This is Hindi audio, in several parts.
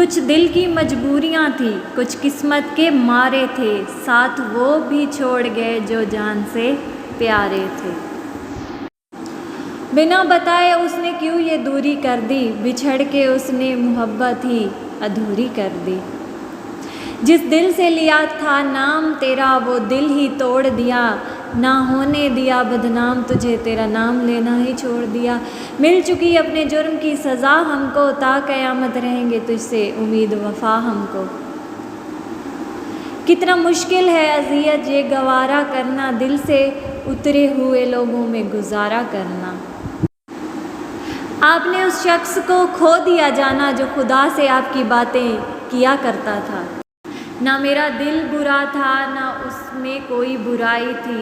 कुछ दिल की मजबूरियां थी, कुछ किस्मत के मारे थे, साथ वो भी छोड़ गए जो जान से प्यारे थे। बिना बताए उसने क्यों ये दूरी कर दी, बिछड़ के उसने मोहब्बत ही अधूरी कर दी। जिस दिल से लिया था नाम तेरा वो दिल ही तोड़ दिया, ना होने दिया बदनाम तुझे, तेरा नाम लेना ही छोड़ दिया। मिल चुकी अपने जुर्म की सज़ा हमको, ता क़यामत रहेंगे तुझसे उम्मीद वफ़ा हमको। कितना मुश्किल है अज़ियत ये गवारा करना, दिल से उतरे हुए लोगों में गुजारा करना। आपने उस शख्स को खो दिया जाना जो खुदा से आपकी बातें किया करता था। ना मेरा दिल बुरा था ना उसमें कोई बुराई थी,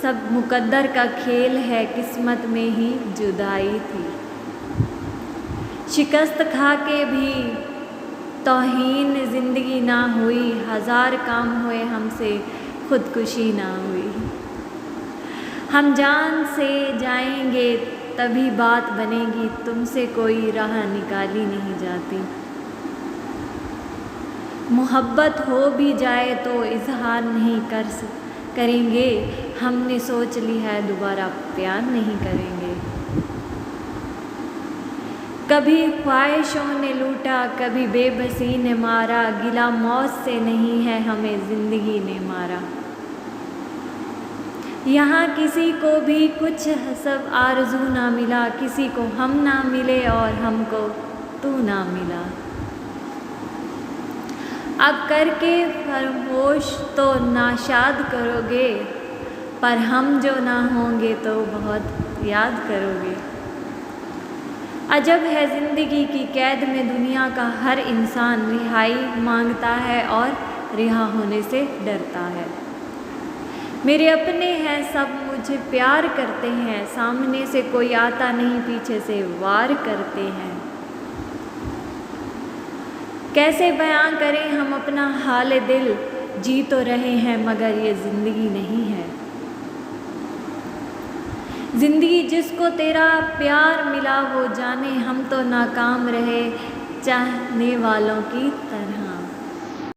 सब मुकद्दर का खेल है किस्मत में ही जुदाई थी। शिकस्त खा के भी तौहीन ज़िंदगी ना हुई, हज़ार काम हुए हमसे खुदकुशी ना हुई। हम जान से जाएंगे तभी बात बनेगी, तुमसे कोई राह निकाली नहीं जाती। मोहब्बत हो भी जाए तो इजहार नहीं करेंगे, हमने सोच ली है दोबारा प्यार नहीं करेंगे। कभी ख्वाहिशों ने लूटा कभी बेबसी ने मारा, गिला मौत से नहीं है हमें ज़िंदगी ने मारा। यहाँ किसी को भी कुछ सब आरज़ू ना मिला, किसी को हम ना मिले और हमको तू ना मिला। अब करके फरमोश तो नाशाद करोगे, पर हम जो ना होंगे तो बहुत याद करोगे। अजब है ज़िंदगी की कैद में दुनिया का हर इंसान, रिहाई मांगता है और रिहा होने से डरता है। मेरे अपने हैं सब मुझे प्यार करते हैं, सामने से कोई आता नहीं पीछे से वार करते हैं। कैसे बयां करें हम अपना हाल दिल, जी तो रहे हैं मगर ये ज़िंदगी नहीं है। ज़िंदगी जिसको तेरा प्यार मिला वो जाने, हम तो नाकाम रहे चाहने वालों की तरह।